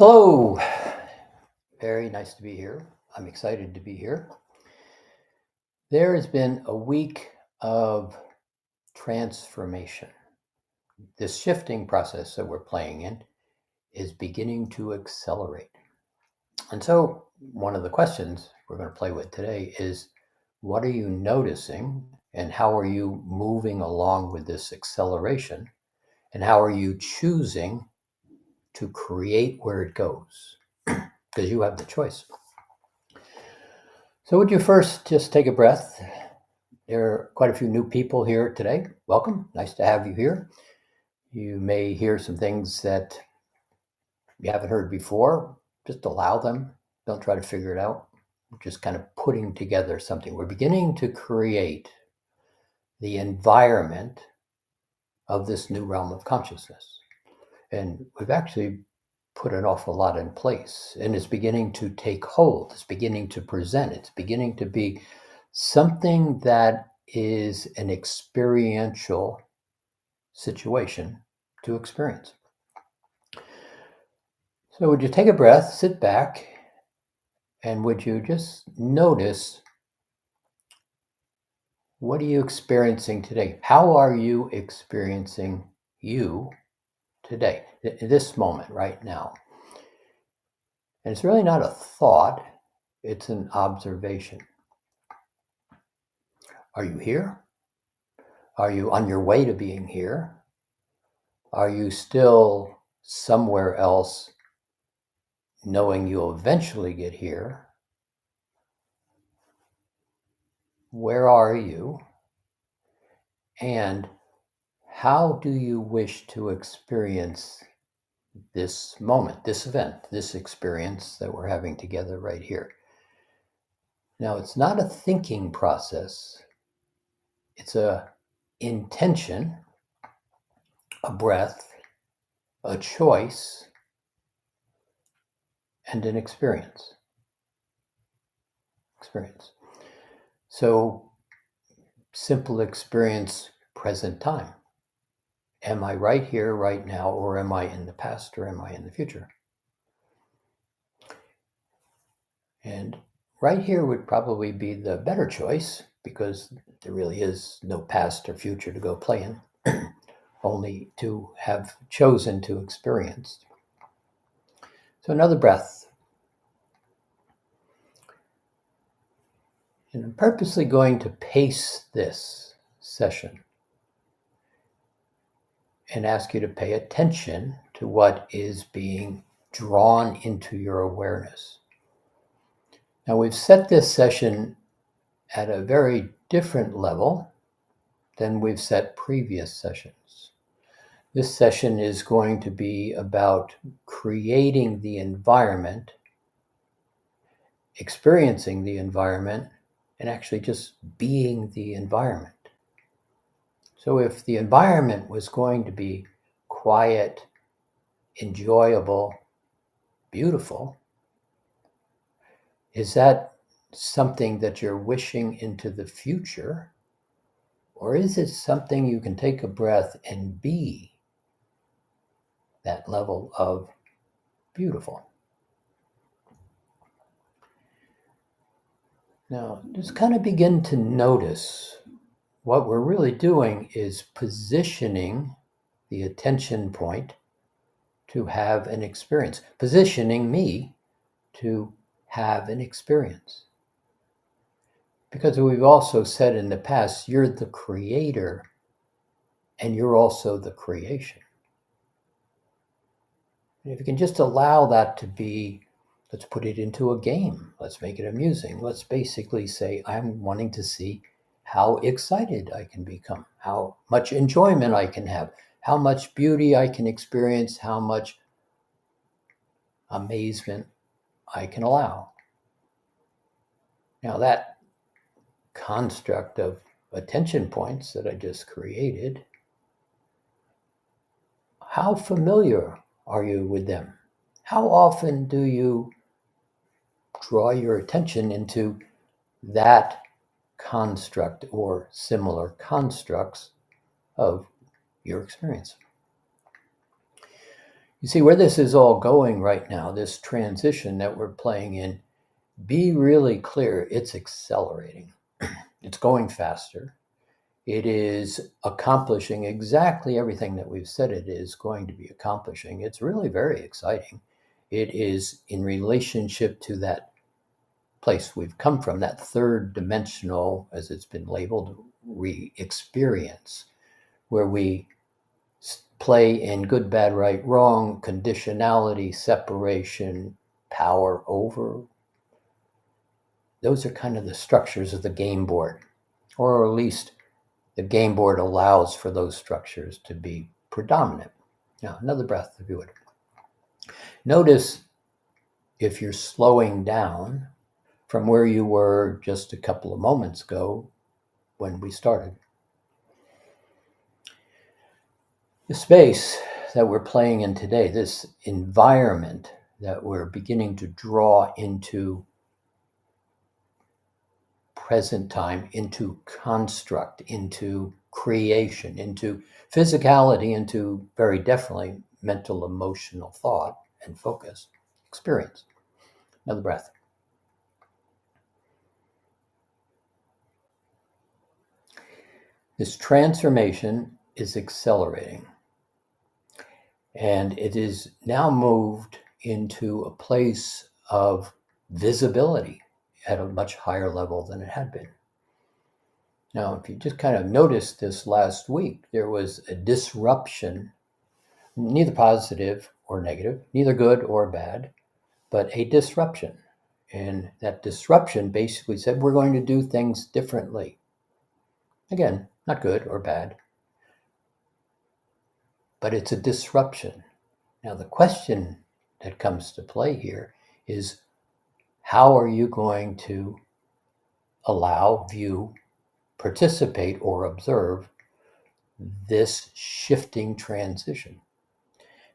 Hello. Very nice to be here. I'm excited to be here. There has been a week of transformation. This shifting process that we're playing in is beginning to accelerate. And so, one of the questions we're going to play with today is what are you noticing and how are you moving along with this acceleration? And how are you choosing to create where it goes? Because you have the choice. So would you first just take a breath? There are quite a few new people here today. Welcome. Nice to have you here. You may hear some things that you haven't heard before. Just allow them. Don't try to figure it out. We're just kind of putting together something. We're beginning to create the environment of this new realm of consciousness. And we've actually put an awful lot in place. And it's beginning to take hold. It's beginning to present. It's beginning to be something that is an experiential situation to experience. So would you take a breath, sit back, and would you just notice what are you experiencing today? How are you experiencing you today, in this moment right now? And it's really not a thought, it's an observation. Are you here? Are you on your way to being here? Are you still somewhere else, knowing you'll eventually get here? Where are you? And how do you wish to experience this moment, this event, this experience that we're having together right here? Now, it's not a thinking process. It's a intention, a breath, a choice, and an experience. So, simple experience, present time. Am I right here, right now, or am I in the past, or am I in the future? And right here would probably be the better choice because there really is no past or future to go play in, only to have chosen to experience. So another breath. And I'm purposely going to pace this session and ask you to pay attention to what is being drawn into your awareness. Now, we've set this session at a very different level than we've set previous sessions. This session is going to be about creating the environment, experiencing the environment, and actually just being the environment. So if the environment was going to be quiet, enjoyable, beautiful, is that something that you're wishing into the future? Or is it something you can take a breath and be that level of beautiful? Now, just kind of begin to notice what we're really doing is positioning the attention point to have an experience, positioning me to have an experience. Because we've also said in the past, you're the creator and you're also the creation. And if you can just allow that to be, let's put it into a game. Let's make it amusing. Let's basically say, I'm wanting to see how excited I can become, how much enjoyment I can have, how much beauty I can experience, how much amazement I can allow. Now, that construct of attention points that I just created, how familiar are you with them? How often do you draw your attention into that construct or similar constructs of your experience? You see where this is all going right now, this transition that we're playing in, be really clear, it's accelerating. It's going faster. It is accomplishing exactly everything that we've said it is going to be accomplishing. It's really very exciting. It is in relationship to that place we've come from, that third dimensional, as it's been labeled, re-experience, where we play in good, bad, right, wrong, conditionality, separation, power over. Those are kind of the structures of the game board, or at least the game board allows for those structures to be predominant. Now, another breath, if you would. Notice if you're slowing down from where you were just a couple of moments ago when we started. The space that we're playing in today, this environment that we're beginning to draw into present time, into construct, into creation, into physicality, into very definitely mental, emotional thought and focus, experience. Another breath. This transformation is accelerating, and it is now moved into a place of visibility at a much higher level than it had been. Now, if you just kind of noticed this last week, there was a disruption, neither positive or negative, neither good or bad, but a disruption. And that disruption basically said we're going to do things differently. Again, not good or bad, but it's a disruption. Now, the question that comes to play here is, how are you going to allow, view, participate, or observe this shifting transition?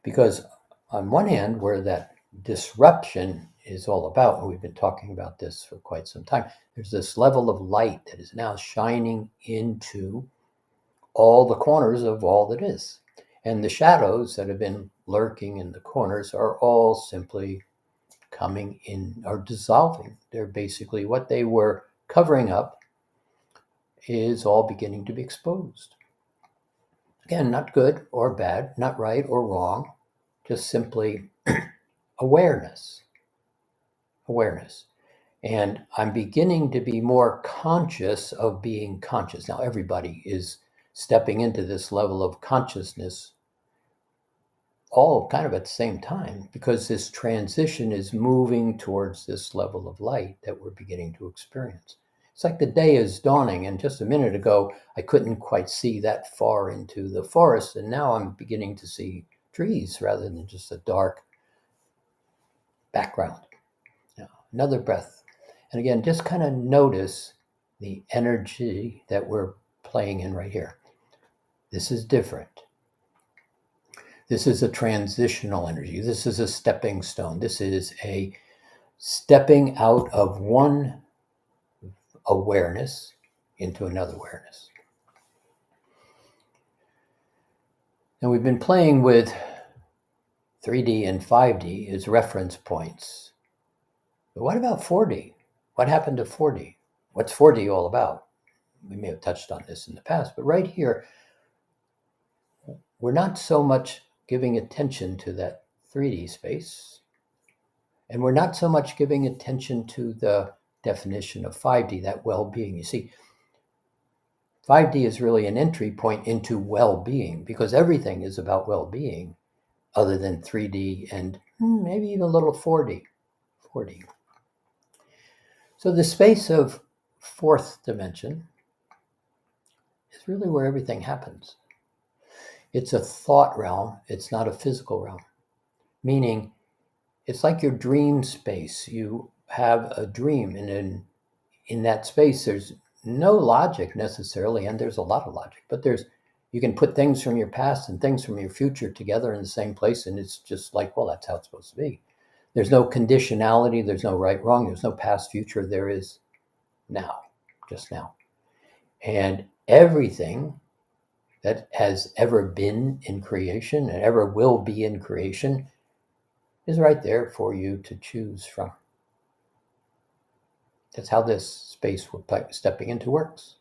Because on one hand, where that disruption is all about, and we've been talking about this for quite some time, there's this level of light that is now shining into all the corners of all that is. And the shadows that have been lurking in the corners are all simply coming in, or dissolving. They're basically what they were covering up is all beginning to be exposed. Again, not good or bad, not right or wrong, just simply awareness. Awareness. And I'm beginning to be more conscious of being conscious. Now, everybody is stepping into this level of consciousness all kind of at the same time, because this transition is moving towards this level of light that we're beginning to experience. It's like the day is dawning, and just a minute ago, I couldn't quite see that far into the forest, and now I'm beginning to see trees rather than just a dark background. Now, another breath. And again, just kind of notice the energy that we're playing in right here. This is different. This is a transitional energy. This is a stepping stone. This is a stepping out of one awareness into another awareness. And we've been playing with 3D and 5D as reference points. But what about 4D? What happened to 4D? What's 4D all about? We may have touched on this in the past, but right here, we're not so much giving attention to that 3D space, and we're not so much giving attention to the definition of 5D, that well-being. You see, 5D is really an entry point into well-being, because everything is about well-being other than 3D and maybe even a little 4D. So the space of fourth dimension is really where everything happens. It's a thought realm. It's not a physical realm, meaning it's like your dream space. You have a dream, and in that space, there's no logic necessarily, and there's a lot of logic, but you can put things from your past and things from your future together in the same place, and it's just like, well, that's how it's supposed to be. There's no conditionality. There's no right, wrong. There's no past, future. There is now, just now. And everything that has ever been in creation and ever will be in creation is right there for you to choose from. That's how this space we're stepping into works.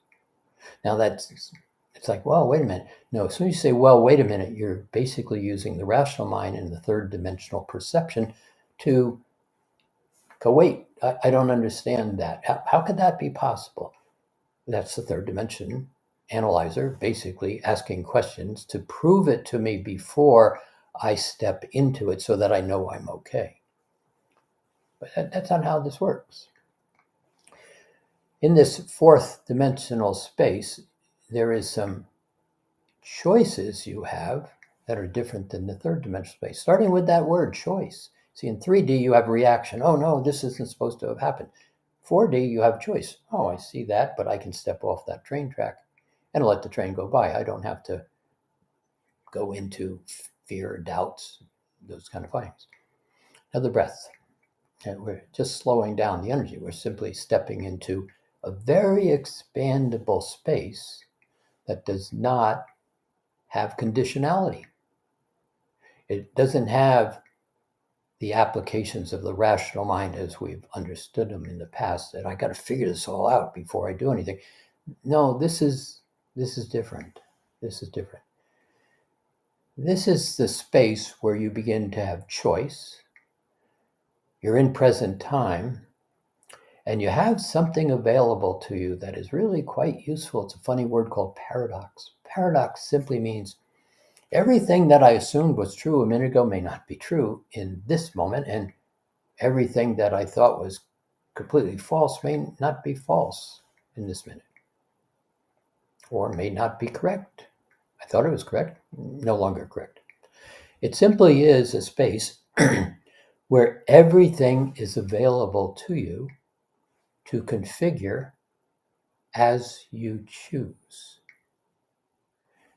Now it's like, well, wait a minute. No, as soon as you say, well, wait a minute, you're basically using the rational mind and the third dimensional perception to go, wait, I don't understand that. How could that be possible? That's the third dimension analyzer, basically asking questions to prove it to me before I step into it so that I know I'm okay. But that's not how this works. In this fourth dimensional space, there is some choices you have that are different than the third dimensional space, starting with that word choice. See, in 3D, you have reaction. Oh, no, this isn't supposed to have happened. 4D, you have choice. Oh, I see that, but I can step off that train track and let the train go by. I don't have to go into fear, doubts, those kind of things. Another breath. And we're just slowing down the energy. We're simply stepping into a very expandable space that does not have conditionality. It doesn't have the applications of the rational mind as we've understood them in the past, that I got to figure this all out before I do anything. No, this is different. This is different. This is the space where you begin to have choice. You're in present time, and you have something available to you that is really quite useful. It's a funny word called paradox. Paradox simply means everything that I assumed was true a minute ago may not be true in this moment, and everything that I thought was completely false may not be false in this minute, or may not be correct. I thought it was correct, no longer correct. It simply is a space where everything is available to you to configure as you choose.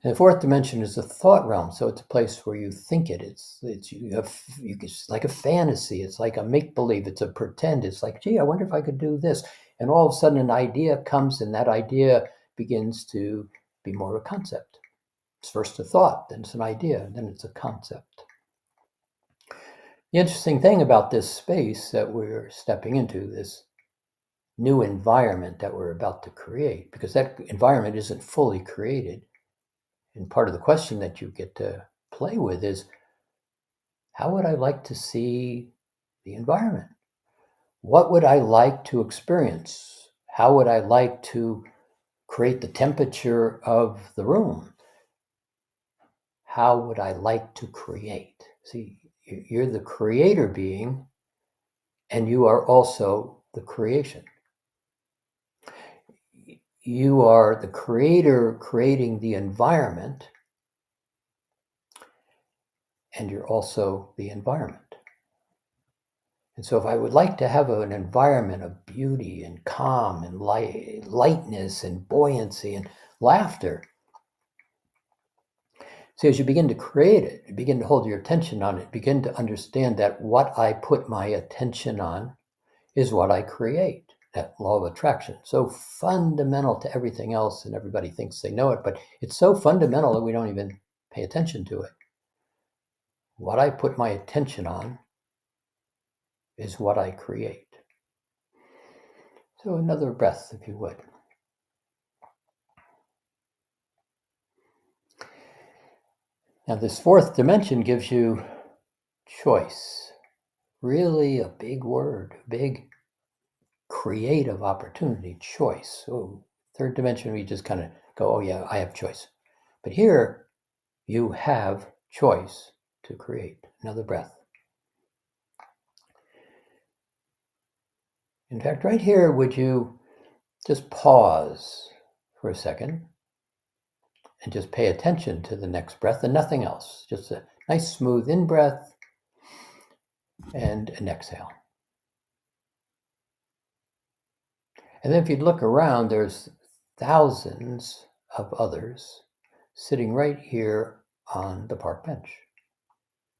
And the fourth dimension is the thought realm, so it's a place where you think it. It's like a fantasy. It's like a make believe. It's a pretend. It's like, gee, I wonder if I could do this. And all of a sudden, an idea comes, and that idea begins to be more of a concept. It's first a thought, then it's an idea, then it's a concept. The interesting thing about this space that we're stepping into, this new environment that we're about to create, because that environment isn't fully created. And part of the question that you get to play with is, how would I like to see the environment? What would I like to experience? How would I like to create the temperature of the room? How would I like to create? See, you're the creator being, and you are also the creation. You are the creator creating the environment, and you're also the environment. And so if I would like to have an environment of beauty and calm and lightness and buoyancy and laughter, see, as you begin to create it, you begin to hold your attention on it, begin to understand that what I put my attention on is what I create. That law of attraction, so fundamental to everything else, and everybody thinks they know it, but it's so fundamental that we don't even pay attention to it. What I put my attention on is what I create. So another breath, if you would. Now, this fourth dimension gives you choice. Really a big word, big creative opportunity, choice. So, third dimension, we just kind of go, oh, yeah, I have choice. But here, you have choice to create. Another breath. In fact, right here, would you just pause for a second and just pay attention to the next breath and nothing else? Just a nice, smooth in breath and an exhale. And then if you look around, there's thousands of others sitting right here on the park bench.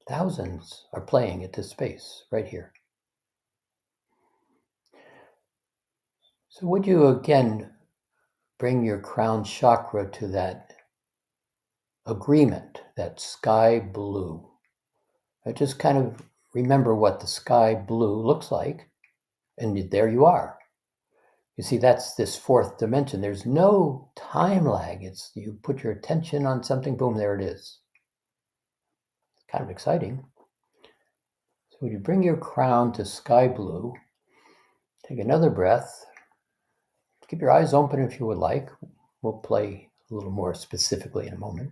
Thousands are playing at this space right here. So would you again bring your crown chakra to that agreement, that sky blue. I just kind of remember what the sky blue looks like, and there you are. You see, that's this fourth dimension. There's no time lag. It's you put your attention on something, boom, there it is. Kind of exciting. So when you bring your crown to sky blue, take another breath. Keep your eyes open if you would like. We'll play a little more specifically in a moment.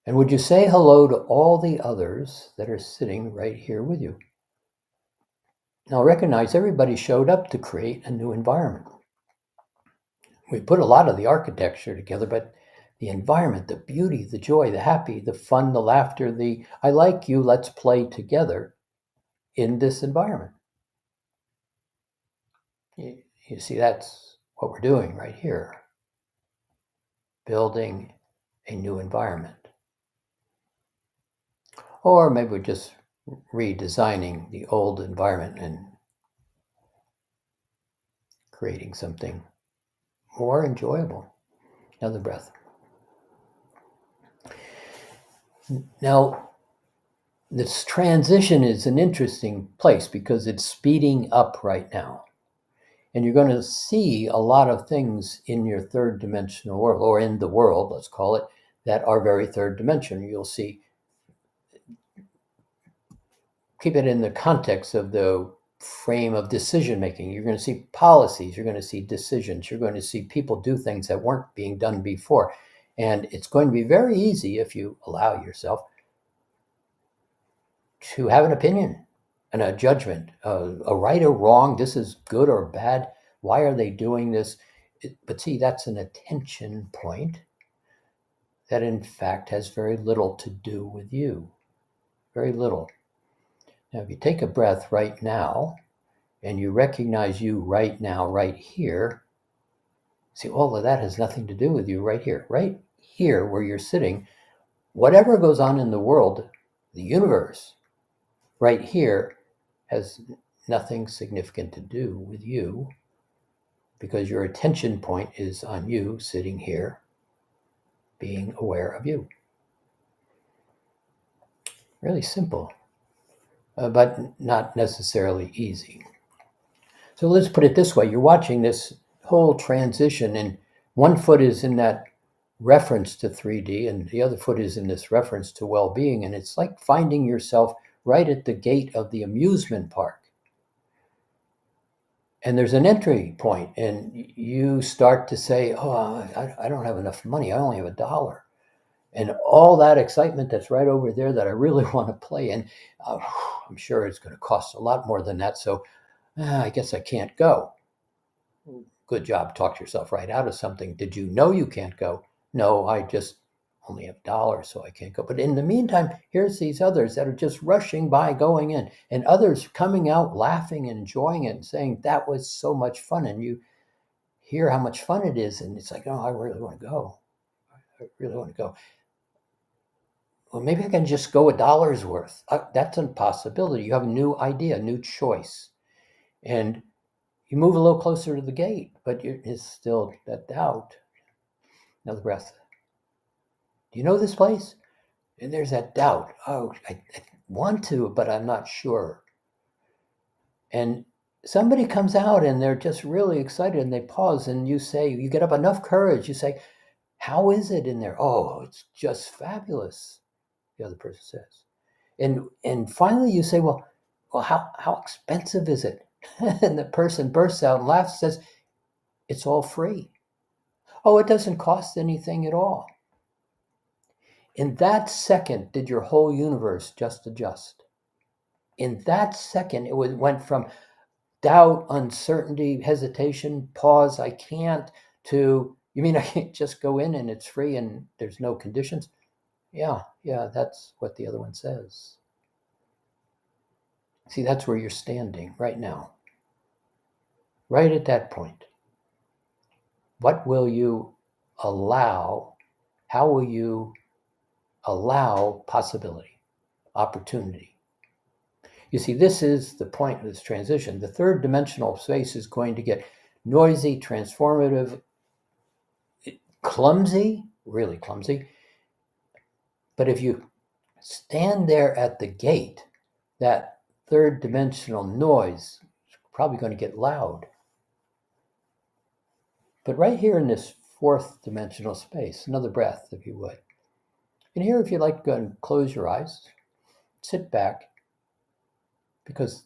And would you say hello to all the others that are sitting right here with you? Now recognize everybody showed up to create a new environment. We put a lot of the architecture together, but the environment, the beauty, the joy, the happy, the fun, the laughter, the I like you, let's play together in this environment. You see, that's what we're doing right here. Building a new environment. Or maybe we're just redesigning the old environment and creating something more enjoyable. Another breath. Now, this transition is an interesting place because it's speeding up right now. And you're going to see a lot of things in your third dimensional world, or in the world, let's call it, that are very third dimension. You'll see, keep it in the context of the frame of decision making. You're going to see policies, you're going to see decisions, you're going to see people do things that weren't being done before. And it's going to be very easy, if you allow yourself, to have an opinion and a judgment, a right or wrong, this is good or bad, why are they doing this? But see, that's an attention point that in fact has very little to do with you. Very little. Now, if you take a breath right now and you recognize you right now, right here, see, all of that has nothing to do with you right here. Right here where you're sitting, whatever goes on in the world, the universe, right here has nothing significant to do with you because your attention point is on you sitting here being aware of you. Really simple, but not necessarily easy. So let's put it this way. You're watching this whole transition and one foot is in that reference to 3D and the other foot is in this reference to well-being. And it's like finding yourself right at the gate of the amusement park. And there's an entry point and you start to say, oh, I don't have enough money. I only have $1. And all that excitement that's right over there that I really want to play in, I'm sure it's going to cost a lot more than that. So I guess I can't go. Good job. Talk yourself right out of something. Did you know you can't go? No, I just only have $1, so I can't go. But in the meantime, here's these others that are just rushing by, going in, and others coming out, laughing and enjoying it and saying, that was so much fun. And you hear how much fun it is. And it's like, oh, I really want to go. I really want to go. Well, maybe I can just go $1 worth. That's a possibility. You have a new idea, a new choice. And you move a little closer to the gate, but it's still that doubt. Another breath. Do you know this place? And there's that doubt. Oh, I want to, but I'm not sure. And somebody comes out and they're just really excited and they pause and you say, you get up enough courage. You say, how is it in there? Oh, it's just fabulous, the other person says. And finally you say, well, how expensive is it? And the person bursts out and laughs and says, it's all free. Oh, it doesn't cost anything at all. In that second, did your whole universe just adjust? In that second, it went from doubt, uncertainty, hesitation, pause, I can't, to, you mean I can't just go in and it's free and there's no conditions? Yeah, that's what the other one says. See, that's where you're standing right now. Right at that point. What will you allow? How will you allow possibility, opportunity? You see, this is the point of this transition. The third dimensional space is going to get noisy, transformative, clumsy, really clumsy. But if you stand there at the gate, that third dimensional noise is probably going to get loud. But right here in this fourth dimensional space, another breath, if you would. And here, if you'd like to go and close your eyes, sit back, because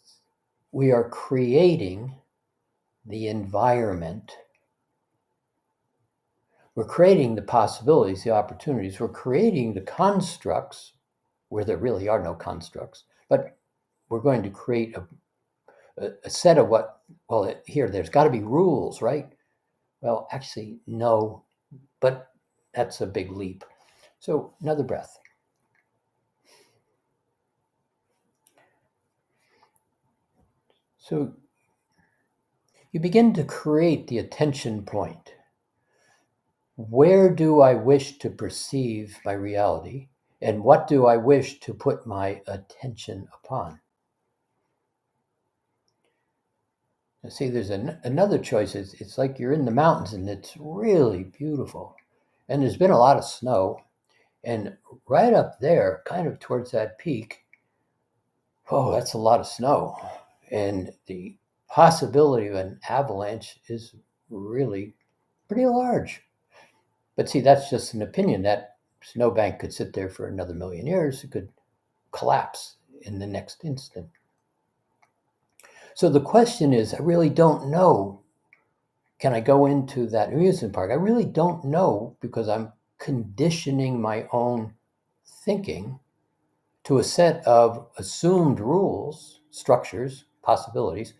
we are creating the environment. We're creating the possibilities, the opportunities. We're creating the constructs where there really are no constructs. But we're going to create a set of what, well, here, there's got to be rules, right? Well, actually, no, but that's a big leap. So another breath. So you begin to create the attention point. Where do I wish to perceive my reality? And what do I wish to put my attention upon? Now, see, there's another choice. It's like you're in the mountains and it's really beautiful. And there's been a lot of snow. And right up there, kind of towards that peak, oh, that's a lot of snow. And the possibility of an avalanche is really pretty large. But see, that's just an opinion. That snowbank could sit there for another million years. It could collapse in the next instant. So the question is, I really don't know. Can I go into that amusement park? I really don't know, because I'm conditioning my own thinking to a set of assumed rules, structures, possibilities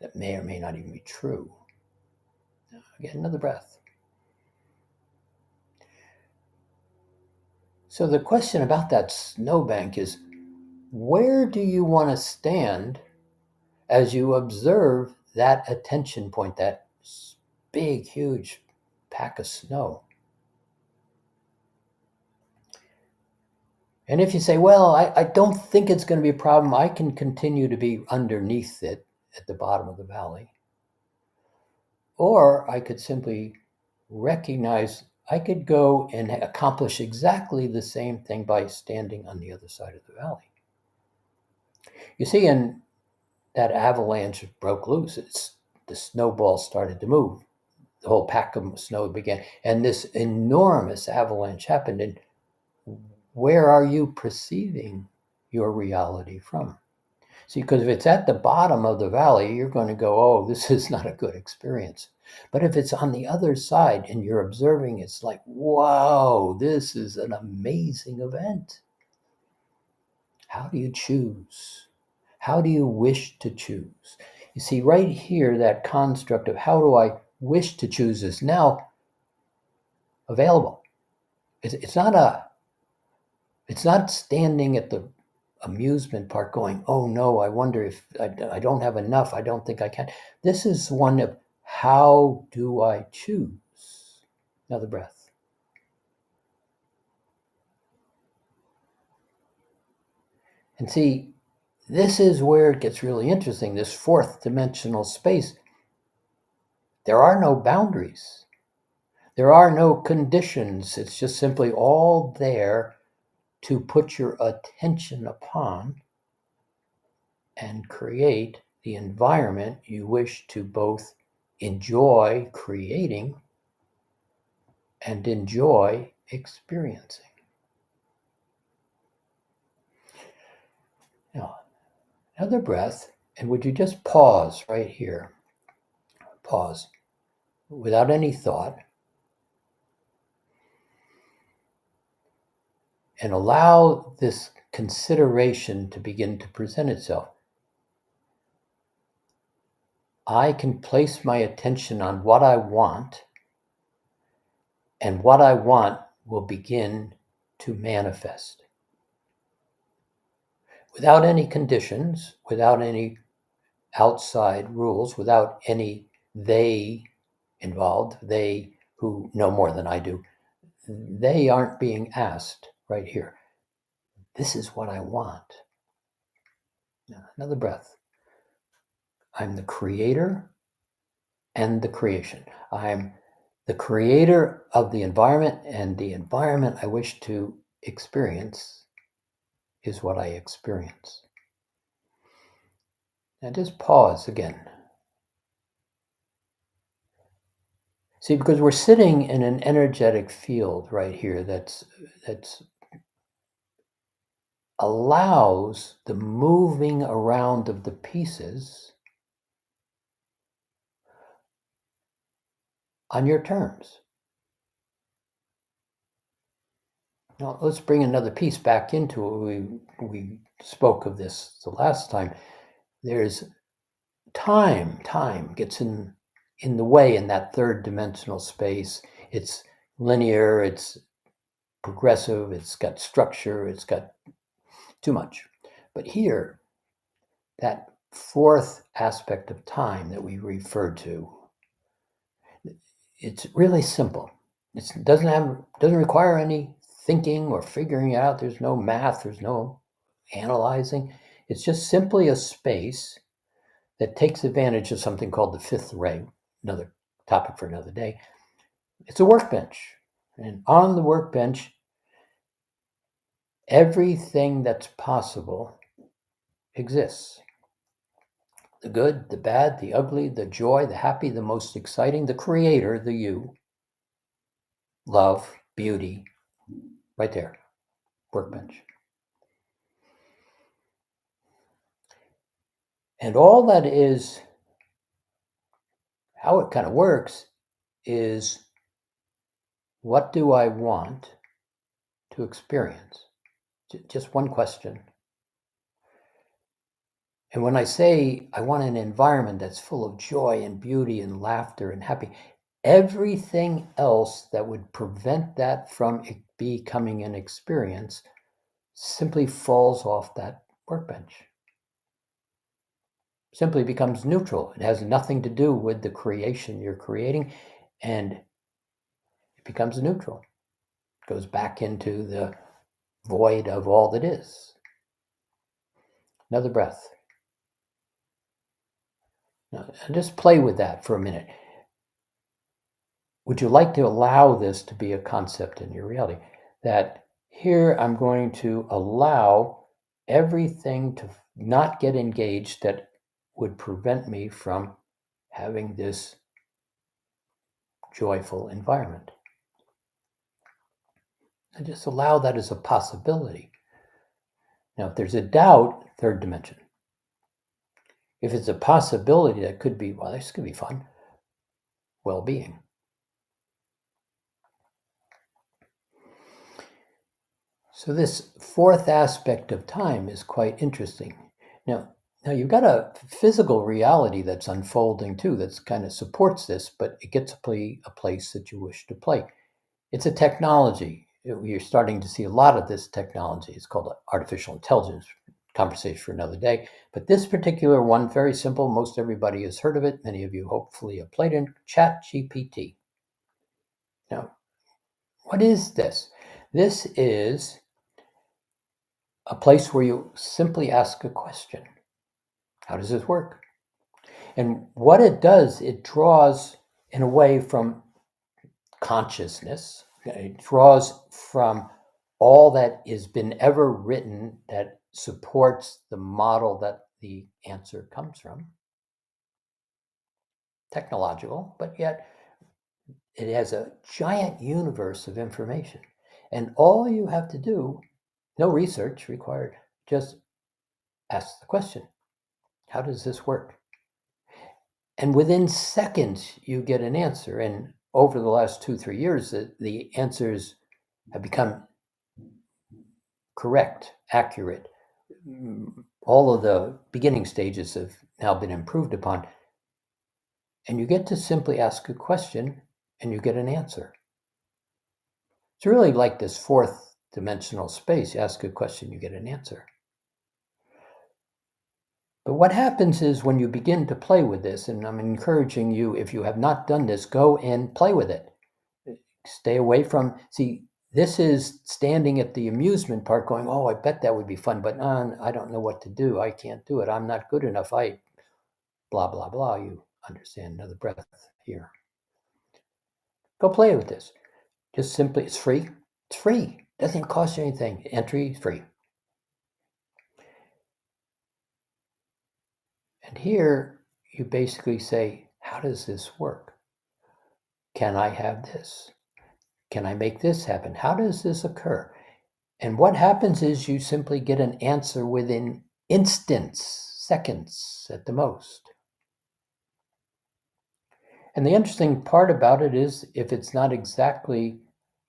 that may or may not even be true. Again, another breath. So the question about that snowbank is, where do you want to stand as you observe that attention point, that big, huge pack of snow? And if you say, well, I don't think it's going to be a problem, I can continue to be underneath it at the bottom of the valley. Or I could simply recognize I could go and accomplish exactly the same thing by standing on the other side of the valley. You see, and that avalanche broke loose. The snowballs started to move. The whole pack of snow began, and this enormous avalanche happened. And where are you perceiving your reality from? See, because if it's at the bottom of the valley, you're going to go, oh, this is not a good experience. But if it's on the other side and you're observing, it's like, wow, this is an amazing event. How do you choose? How do you wish to choose? You see, right here, that construct of how do I wish to choose is now available. It's not standing at the amusement park going, oh no, I wonder if I don't have enough. I don't think I can. This is one of, how do I choose? Another breath. And see, this is where it gets really interesting, this fourth dimensional space. There are no boundaries. There are no conditions. It's just simply all there to put your attention upon and create the environment you wish to both enjoy creating and enjoy experiencing. Now, another breath, and would you just pause right here? Pause without any thought, and allow this consideration to begin to present itself. I can place my attention on what I want, and what I want will begin to manifest. Without any conditions, without any outside rules, without any they involved, they who know more than I do, they aren't being asked right here. This is what I want. Now, another breath. I'm the creator and the creation. I'm the creator of the environment, and the environment I wish to experience is what I experience. And just pause again. See, because we're sitting in an energetic field right here that's allows the moving around of the pieces on your terms. Now, let's bring another piece back into it. We spoke of this the last time. There's time gets in the way in that third dimensional space. It's linear, it's progressive, it's got structure, it's got too much. But here, that fourth aspect of time that we referred to, it's really simple. It doesn't require any thinking or figuring out. There's no math, there's no analyzing. It's just simply a space that takes advantage of something called the fifth ray, another topic for another day. It's a workbench. And on the workbench, everything that's possible exists. The good, the bad, the ugly, the joy, the happy, the most exciting, the creator, the you, love, beauty, right there, workbench. And all that is, how it kind of works is, what do I want to experience? Just one question. And when I say I want an environment that's full of joy and beauty and laughter and happy, everything else that would prevent that from becoming an experience simply falls off that workbench. Simply becomes neutral. It has nothing to do with the creation you're creating, and it becomes neutral. It goes back into the void of all that is. Another breath. Now, just play with that for a minute. Would you like to allow this to be a concept in your reality? That here I'm going to allow everything to not get engaged that would prevent me from having this joyful environment. And just allow that as a possibility. Now, if there's a doubt, third dimension. If it's a possibility, that could be, well, this could be fun, well-being. So this fourth aspect of time is quite interesting. Now you've got a physical reality that's unfolding too, that's kind of supports this, but it gets to play a place that you wish to play. It's a technology. You're starting to see a lot of this technology. It's called artificial intelligence. Conversation for another day. But this particular one, very simple. Most everybody has heard of it. Many of you hopefully have played in ChatGPT. Now, what is this? This is a place where you simply ask a question. How does this work? And what it does, it draws in a way from consciousness. It draws from all that has been ever written that supports the model that the answer comes from. Technological, but yet it has a giant universe of information. And all you have to do, no research required, just ask the question. How does this work? And within seconds, you get an answer. And over the last 2-3 years, the answers have become correct, accurate. All of the beginning stages have now been improved upon. And you get to simply ask a question and you get an answer. It's really like this fourth dimensional space. You ask a question, you get an answer. But what happens is when you begin to play with this, and I'm encouraging you, if you have not done this, go and play with it. Stay away from, this is standing at the amusement park going, oh, I bet that would be fun, but I don't know what to do. I can't do it. I'm not good enough. Blah, blah, blah. You understand. Another breath here. Go play with this. Just simply, it's free. It's free. Doesn't cost you anything. Entry is free. And here you basically say, how does this work? Can I have this? Can I make this happen? How does this occur? And what happens is you simply get an answer within instants, seconds at the most. And the interesting part about it is if it's not exactly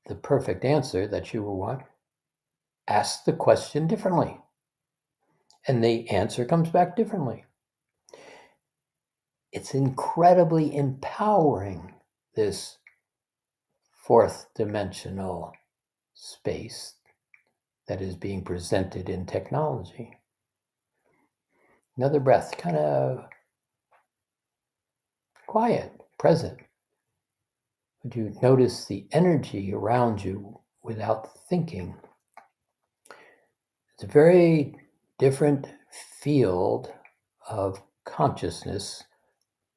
the perfect answer that you will want, ask the question differently. And the answer comes back differently. It's incredibly empowering, this fourth dimensional space that is being presented in technology. Another breath, kind of quiet, present. Would you notice the energy around you without thinking? It's a very different field of consciousness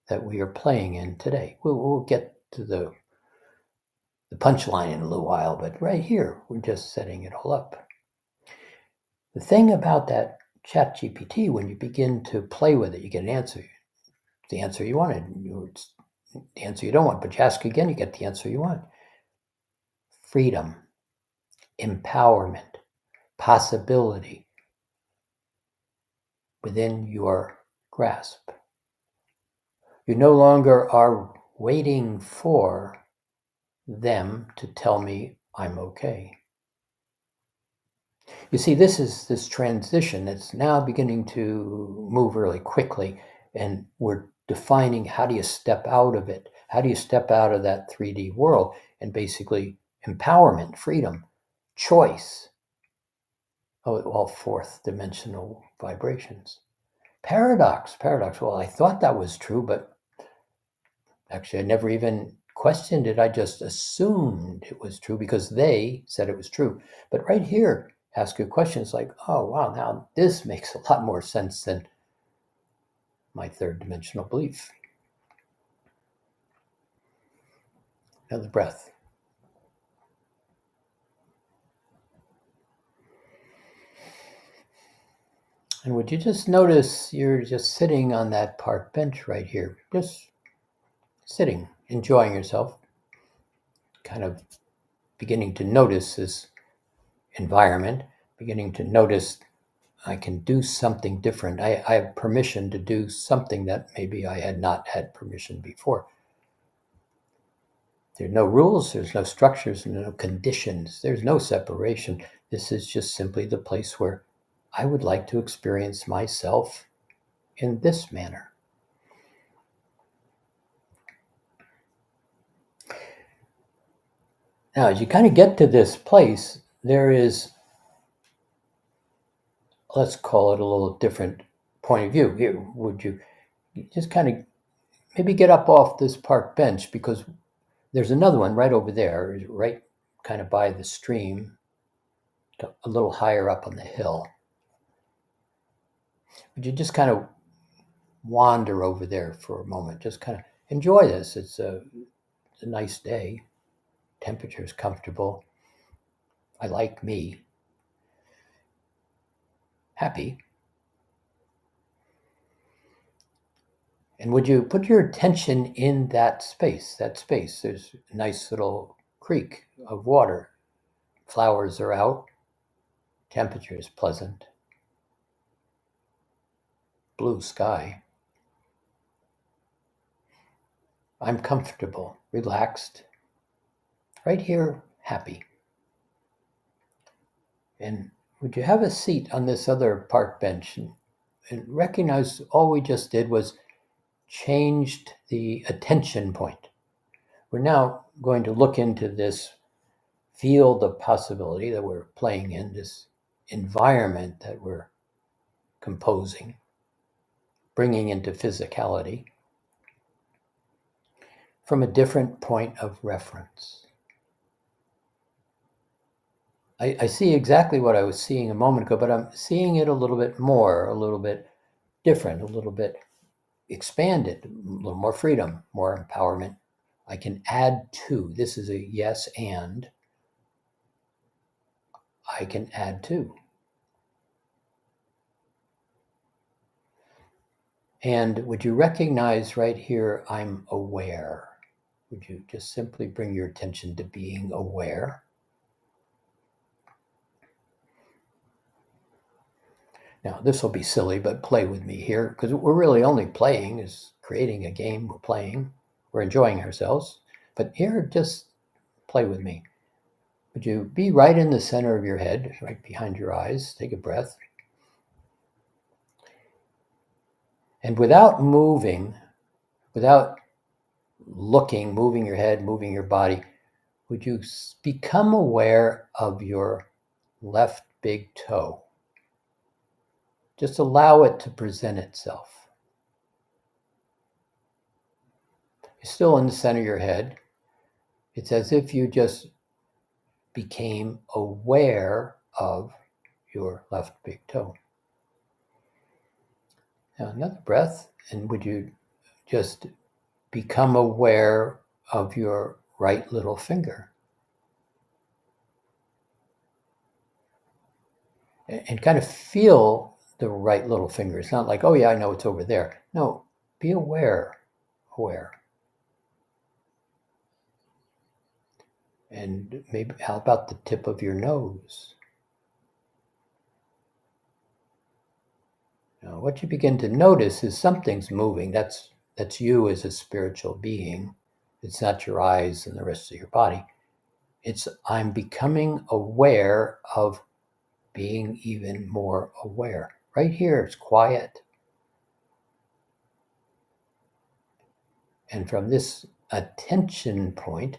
that we are playing in today. We'll get to the punchline in a little while, but right here, we're just setting it all up. The thing about that ChatGPT, when you begin to play with it, you get an answer. The answer you wanted. It's the answer you don't want, but you ask again, you get the answer you want. Freedom, empowerment, possibility within your grasp. You no longer are waiting for them to tell me I'm okay. You see, this transition. It's now beginning to move really quickly, and we're defining how do you step out of it? How do you step out of that 3D world and basically empowerment, freedom, choice, all fourth dimensional vibrations. Paradox. Well, I thought that was true, but actually I never even questioned it. I just assumed it was true because they said it was true. But right here, ask your questions like, oh, wow, now this makes a lot more sense than my third dimensional belief. Another breath. And would you just notice you're just sitting on that park bench right here, just sitting, enjoying yourself, kind of beginning to notice this environment, beginning to notice I can do something different. I have permission to do something that maybe I had not had permission before. There are no rules, there's no structures, no conditions, there's no separation. This is just simply the place where I would like to experience myself in this manner. Now, as you kind of get to this place, there is, let's call it a little different point of view. Here, would you just kind of maybe get up off this park bench, because there's another one right over there, right kind of by the stream, a little higher up on the hill. Would you just kind of wander over there for a moment? Just kind of enjoy this. It's a nice day. Temperature is comfortable. I like me. Happy. And would you put your attention in that space? There's a nice little creek of water. Flowers are out. Temperature is pleasant. Blue sky. I'm comfortable, relaxed, right here, happy. And would you have a seat on this other park bench and recognize all we just did was changed the attention point. We're now going to look into this field of possibility that we're playing in, this environment that we're composing, bringing into physicality from a different point of reference. I see exactly what I was seeing a moment ago, but I'm seeing it a little bit more, a little bit different, a little bit expanded, a little more freedom, more empowerment. I can add to. This is a yes and. I can add to. And would you recognize right here, I'm aware? Would you just simply bring your attention to being aware? Now, this will be silly, but play with me here, because we're really only playing, is creating a game. We're playing. We're enjoying ourselves. But here, just play with me. Would you be right in the center of your head, right behind your eyes? Take a breath. And without moving, without looking, moving your head, moving your body, would you become aware of your left big toe? Just allow it to present itself. You're still in the center of your head. It's as if you just became aware of your left big toe. Now, another breath, and would you just become aware of your right little finger? And kind of feel the right little finger. It's not like, oh yeah, I know it's over there. No, be aware. And maybe, how about the tip of your nose? Now, what you begin to notice is something's moving. That's you as a spiritual being. It's not your eyes and the rest of your body. It's I'm becoming aware of being even more aware. Right here, it's quiet. And from this attention point,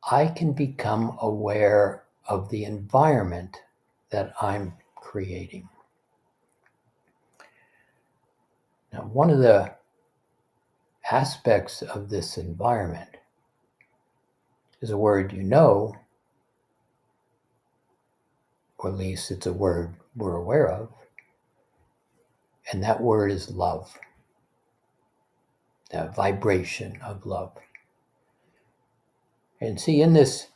I can become aware of the environment that I'm creating. Now, one of the aspects of this environment is a word you know, or at least it's a word we're aware of, and that word is love, that vibration of love. And see, in this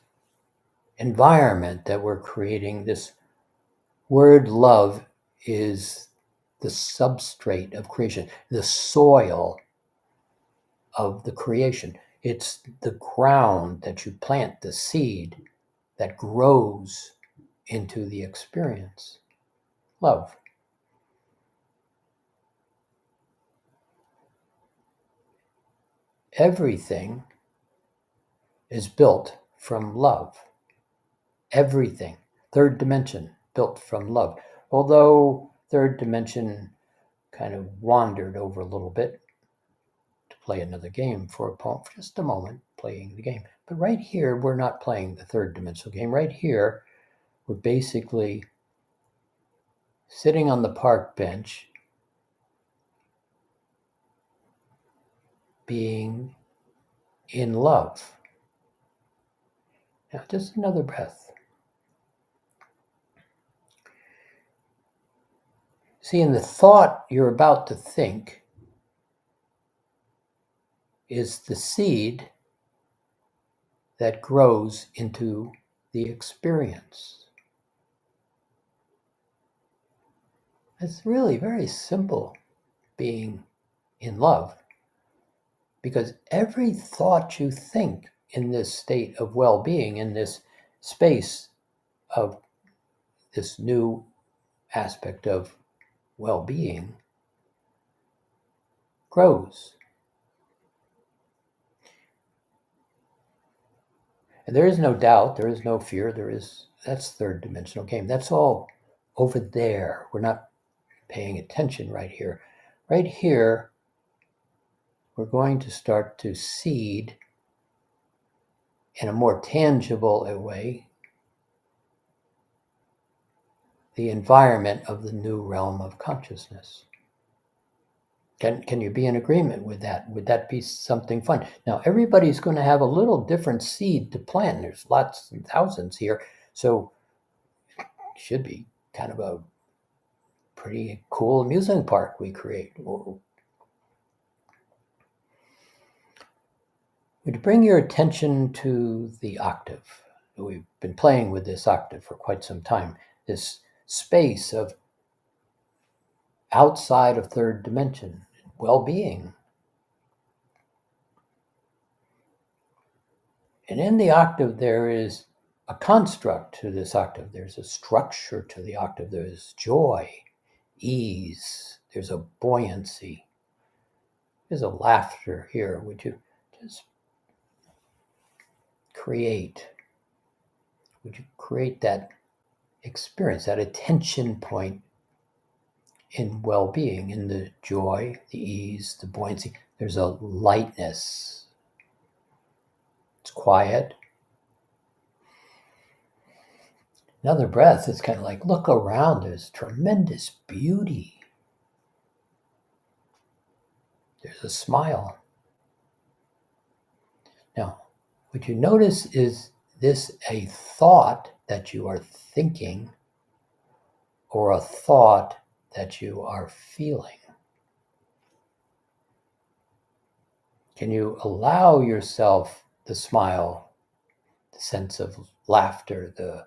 environment that we're creating, this word love is the substrate of creation, the soil of the creation. It's the ground that you plant the seed that grows into the experience. Love. Everything is built from love. Everything. Third dimension, built from love. Although third dimension kind of wandered over a little bit to play another game for just a moment, playing the game. But right here, we're not playing the third dimensional game. Right here, we're basically sitting on the park bench, being in love. Now, just another breath. See, in the thought you're about to think is the seed that grows into the experience. It's really very simple being in love, because every thought you think in this state of well-being, in this space of this new aspect of well-being, grows. And there is no doubt, there is no fear, that's third dimensional game. That's all over there. We're not paying attention right here. Right here, we're going to start to seed in a more tangible way the environment of the new realm of consciousness. Can you be in agreement with that? Would that be something fun? Now, everybody's going to have a little different seed to plant. There's lots and thousands here, so it should be kind of a pretty cool amusement park we create. Would you bring your attention to the octave? We've been playing with this octave for quite some time, this space of outside of third dimension, well-being. And in the octave, there is a construct to this octave. There's a structure to the octave. There's joy, ease. There's a buoyancy. There's a laughter here. Would you just create? Would you create that experience, that attention point in well-being, in the joy, the ease, the buoyancy? There's a lightness. It's quiet. Another breath is kind of like, look around. There's tremendous beauty. There's a smile. Now, what you notice is this a thought that you are thinking or a thought that you are feeling? Can you allow yourself the smile, the sense of laughter, the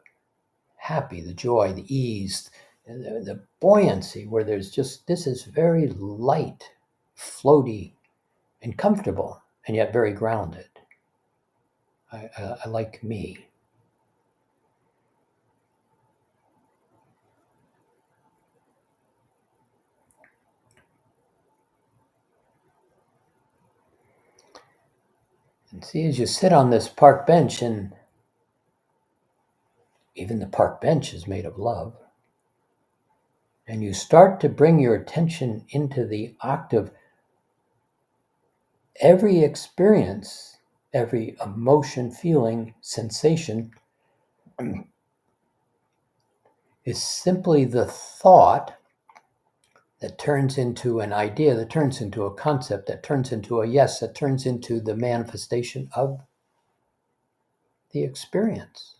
happy, the joy, the ease, the buoyancy, where there's just, this is very light, floaty, and comfortable, and yet very grounded. I like me. And see, as you sit on this park bench, and even the park bench is made of love, and you start to bring your attention into the octave, every experience, every emotion, feeling, sensation is simply the thought that turns into an idea, that turns into a concept, that turns into a yes, that turns into the manifestation of the experience.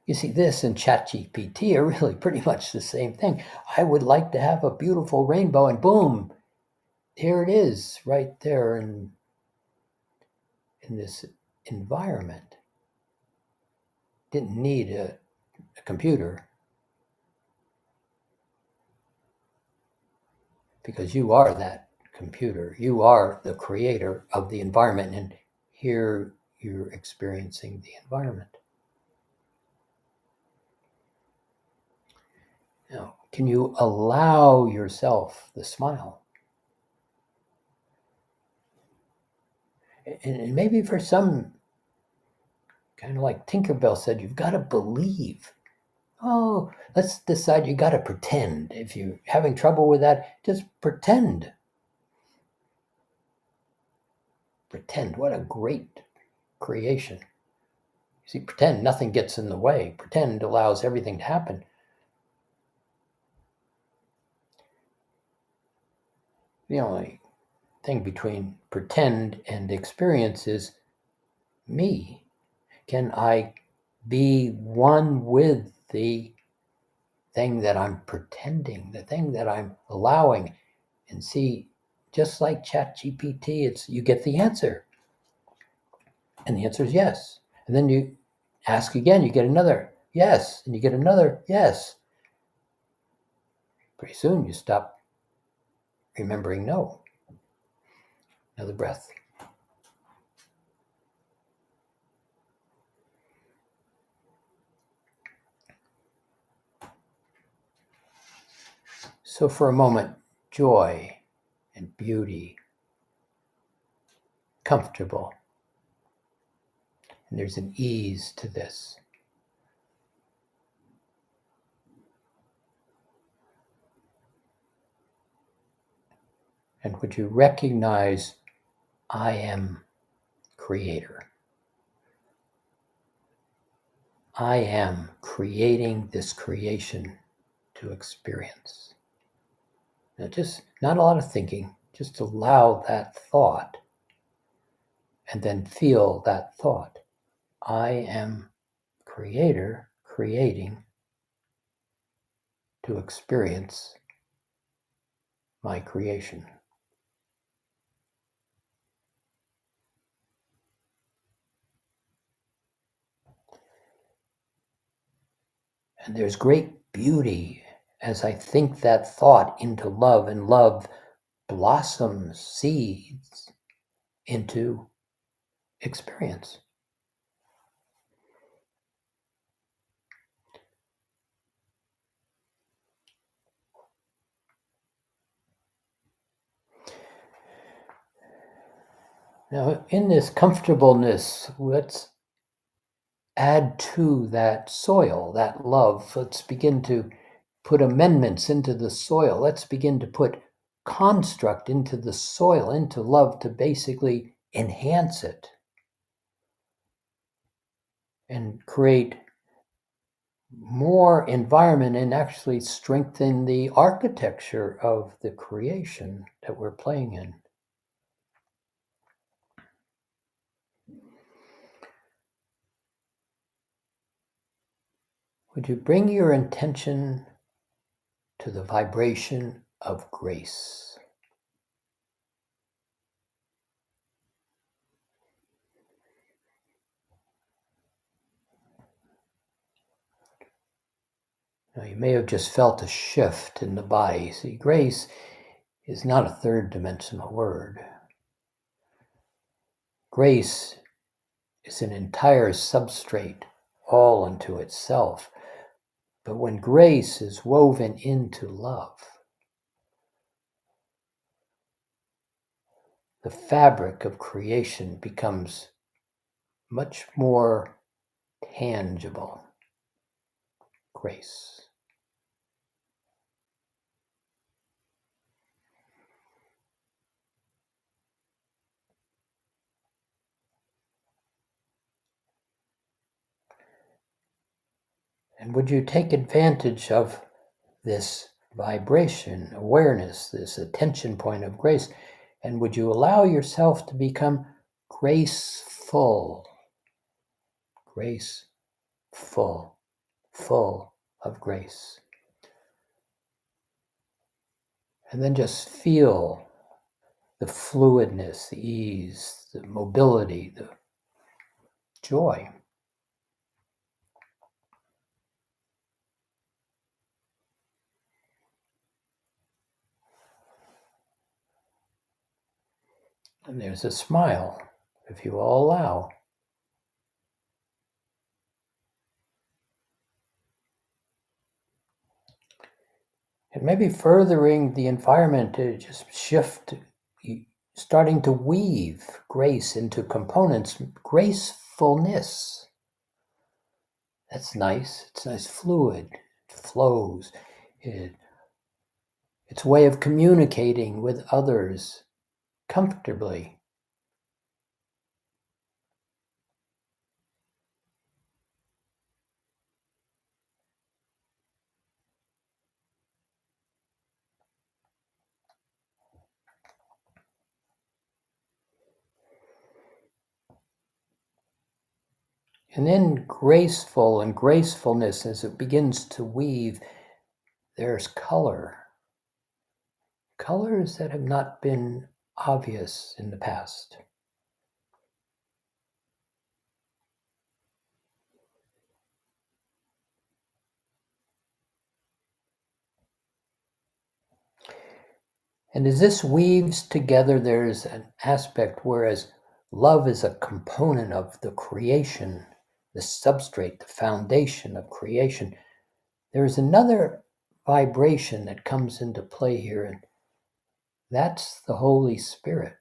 You see, this and ChatGPT are really pretty much the same thing. I would like to have a beautiful rainbow, and boom, here it is right there in this environment. Didn't need a computer, because you are that computer. You are the creator of the environment, and here you're experiencing the environment. Now, can you allow yourself the smile? And maybe for some, kind of like Tinkerbell said, you've got to believe. Oh, let's decide you got to pretend. If you're having trouble with that, just pretend. Pretend. What a great creation. You see, pretend nothing gets in the way. Pretend allows everything to happen. The only thing between pretend and experience is me. Can I be one with the thing that I'm pretending, the thing that I'm allowing? And see, just like ChatGPT, it's you get the answer. And the answer is yes. And then you ask again, you get another yes, and you get another yes. Pretty soon you stop remembering no. Another breath. So for a moment, joy and beauty, comfortable. And there's an ease to this. And would you recognize I am creator? I am creating this creation to experience. Now, just not a lot of thinking, just allow that thought and then feel that thought. I am creator, creating to experience my creation. And there's great beauty as I think that thought into love, and love blossoms seeds into experience. Now, in this comfortableness, let's add to that soil, that love. Let's begin to put amendments into the soil. Let's begin to put construct into the soil, into love, to basically enhance it and create more environment and actually strengthen the architecture of the creation that we're playing in. Would you bring your intention to the vibration of grace? Now, you may have just felt a shift in the body. See, grace is not a third dimensional word. Grace is an entire substrate all unto itself. But when grace is woven into love, the fabric of creation becomes much more tangible. Grace. And would you take advantage of this vibration, awareness, this attention point of grace, and would you allow yourself to become graceful, graceful, full of grace? And then just feel the fluidness, the ease, the mobility, the joy. And there's a smile, if you will allow. And maybe furthering the environment to just shift, starting to weave grace into components, gracefulness. That's nice. It's nice, fluid, it flows. It's a way of communicating with others comfortably. And then graceful and gracefulness, as it begins to weave, there's color. Colors that have not been obvious in the past. And as this weaves together, there's an aspect whereas love is a component of the creation, the substrate, the foundation of creation. There's another vibration that comes into play here, and that's the Holy Spirit.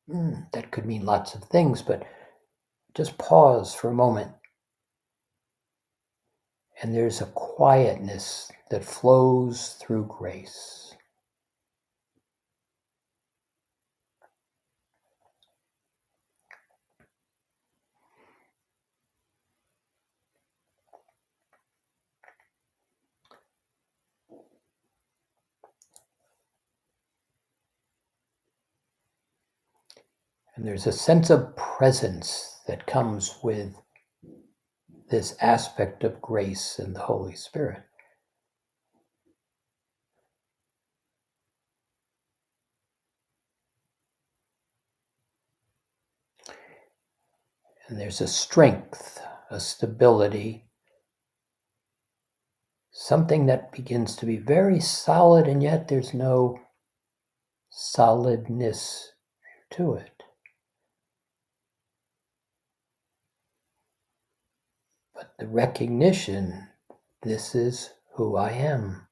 That could mean lots of things, but just pause for a moment. And there's a quietness that flows through grace. And there's a sense of presence that comes with this aspect of grace and the Holy Spirit. And there's a strength, a stability, something that begins to be very solid, and yet there's no solidness to it. But the recognition, this is who I am.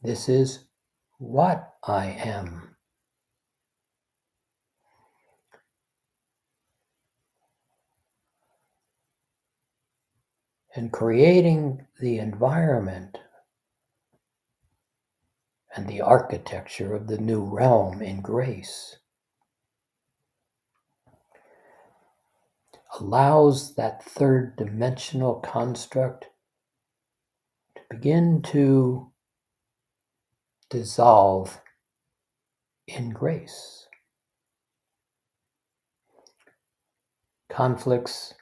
This is what I am. And creating the environment and the architecture of the new realm in grace allows that third dimensional construct to begin to dissolve in grace. Conflicts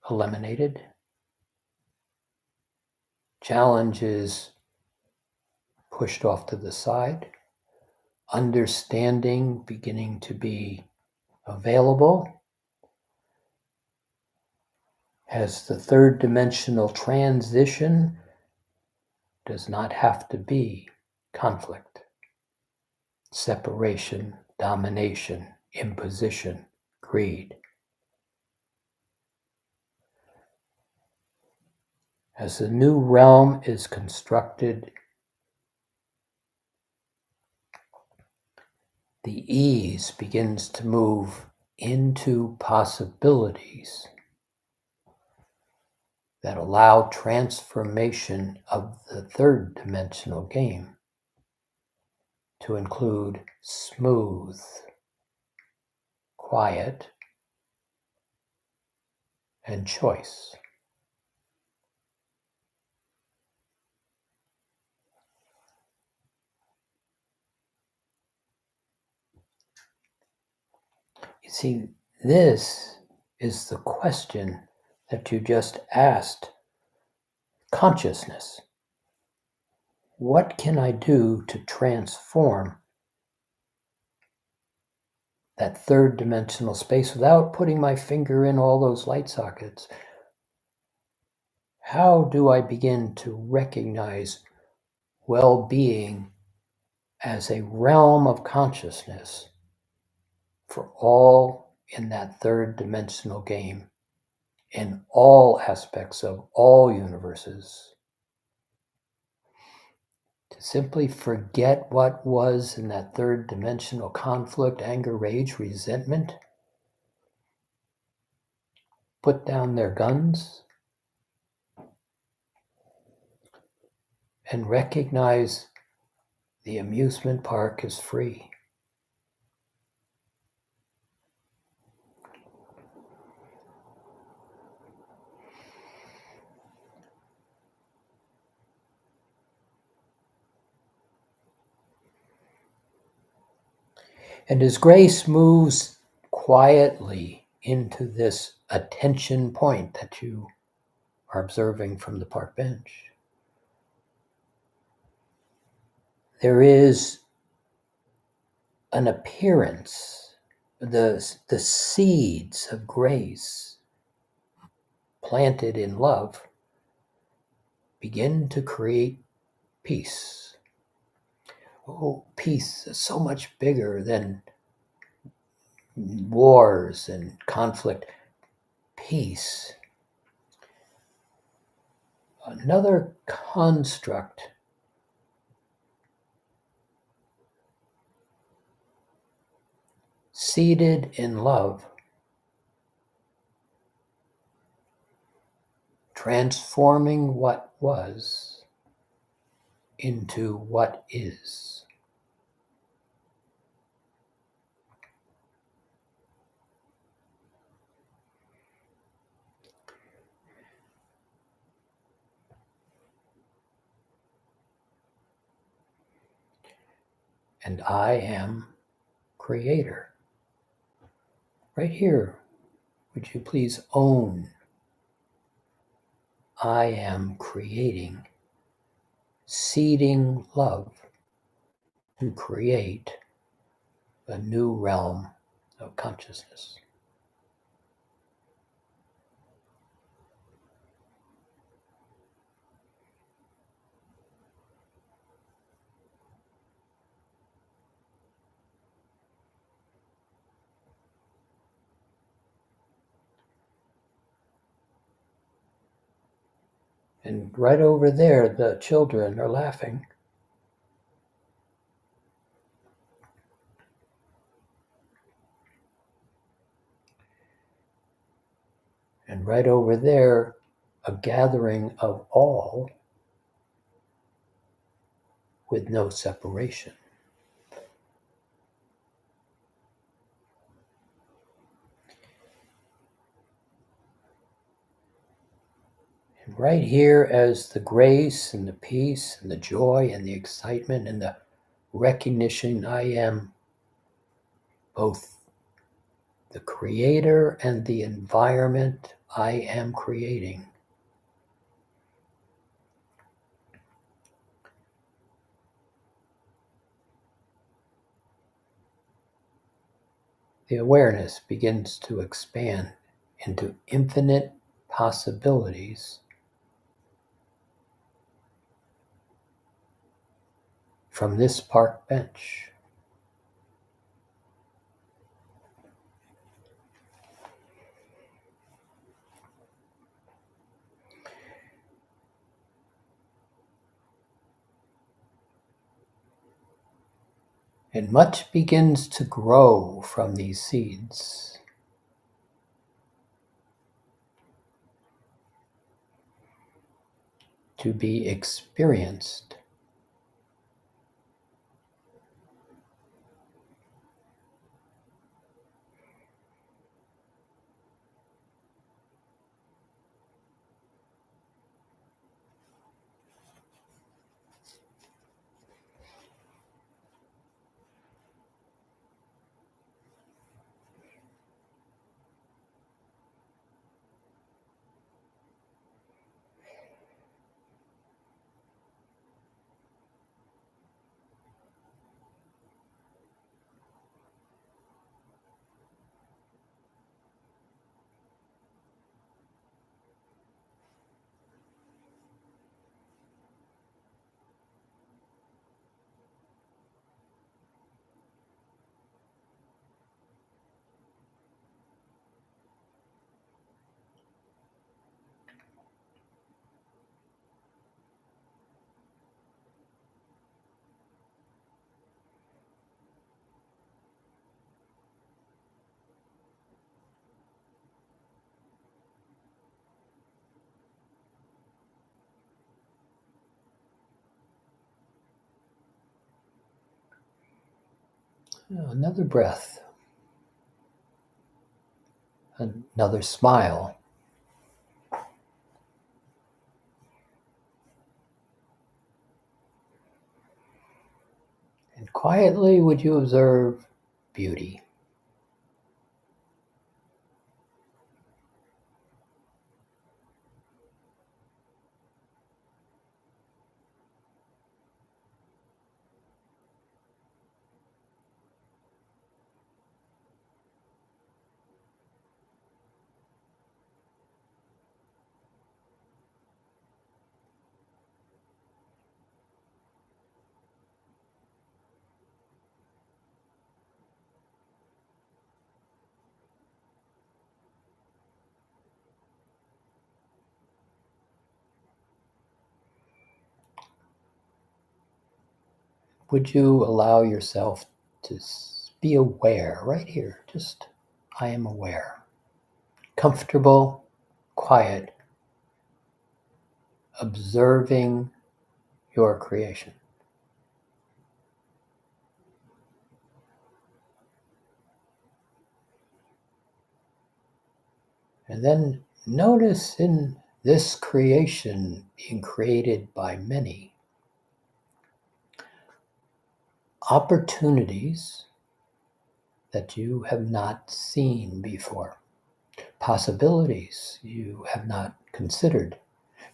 eliminated, challenges pushed off to the side, understanding beginning to be available as the third dimensional transition does not have to be conflict, separation, domination, imposition, greed. As the new realm is constructed, the ease begins to move into possibilities that allow transformation of the third dimensional game to include smooth, quiet, and choice. You see, this is the question that you just asked consciousness. What can I do to transform that third dimensional space without putting my finger in all those light sockets? How do I begin to recognize well-being as a realm of consciousness for all in that third dimensional game, in all aspects of all universes? To simply forget what was in that third dimensional conflict, anger, rage, resentment, put down their guns, and recognize the amusement park is free. And as grace moves quietly into this attention point that you are observing from the park bench, there is an appearance, the seeds of grace planted in love begin to create peace. Oh, peace is so much bigger than wars and conflict. Peace. Another construct seated in love, transforming what was into what is. And I am creator. Right here, would you please own? I am creating, seeding love to create a new realm of consciousness. And right over there, the children are laughing. And right over there, a gathering of all with no separation. And right here, as the grace and the peace and the joy and the excitement and the recognition I am both the creator and the environment I am creating. The awareness begins to expand into infinite possibilities from this park bench. And much begins to grow from these seeds. To be experienced. Another breath. Another smile. And quietly, would you observe beauty? Would you allow yourself to be aware right here? Just, I am aware. Comfortable, quiet, observing your creation. And then notice in this creation being created by many opportunities that you have not seen before, possibilities you have not considered.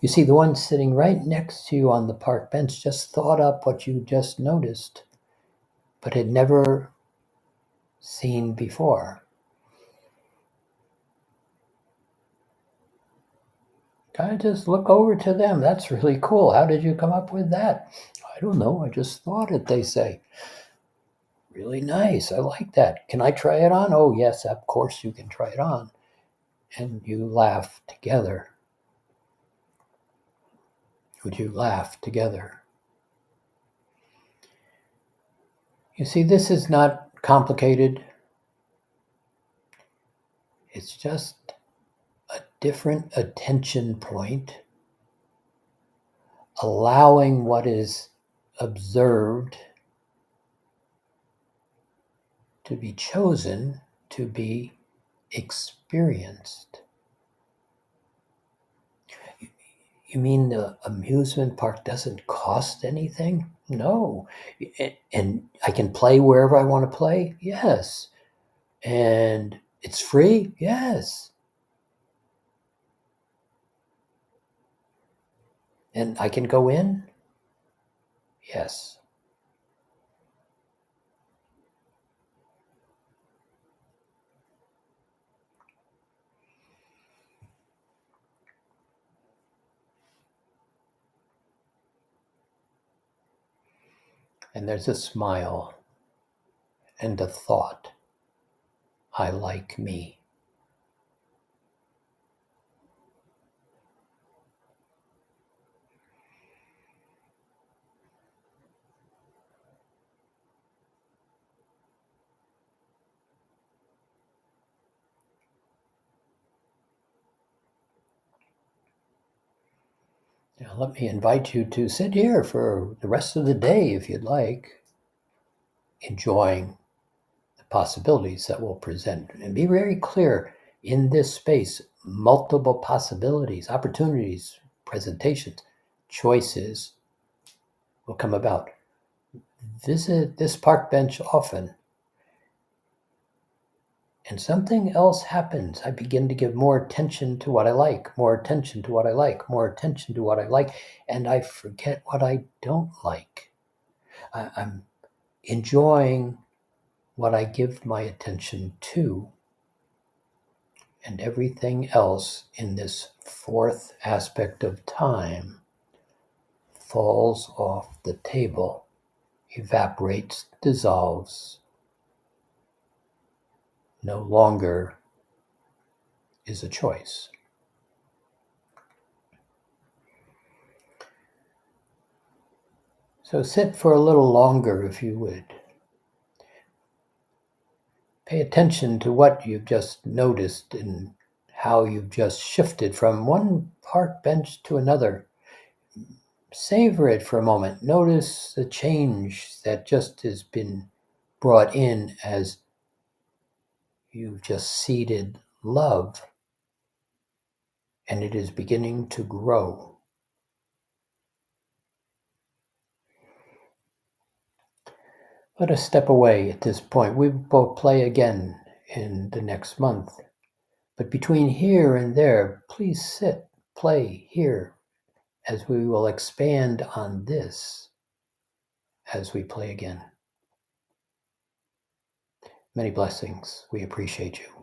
You see, the one sitting right next to you on the park bench just thought up what you just noticed, but had never seen before. Kind of just look over to them. That's really cool. How did you come up with that? I don't know. I just thought it, they say. Really nice. I like that. Can I try it on? Oh, yes, of course you can try it on. And you laugh together. Would you laugh together? You see, this is not complicated. It's just a different attention point, allowing what is observed to be chosen to be experienced. You mean the amusement park doesn't cost anything? No. And I can play wherever I want to play? Yes. And it's free? Yes. And I can go in? Yes. And there's a smile and a thought. I like me. Now, let me invite you to sit here for the rest of the day if you'd like, enjoying the possibilities that will present. And be very clear in this space, multiple possibilities, opportunities, presentations, choices will come about. Visit this park bench often. And something else happens. I begin to give more attention to what I like, more attention to what I like, more attention to what I like, and I forget what I don't like. I'm enjoying what I give my attention to, and everything else in this fourth aspect of time falls off the table, evaporates, dissolves, no longer is a choice. So sit for a little longer if you would. Pay attention to what you've just noticed and how you've just shifted from one park bench to another. Savor it for a moment. Notice the change that just has been brought in as you've just seeded love, and it is beginning to grow. Let us step away at this point. We will play again in the next month. But between here and there, please sit, play here, as we will expand on this as we play again. Many blessings. We appreciate you.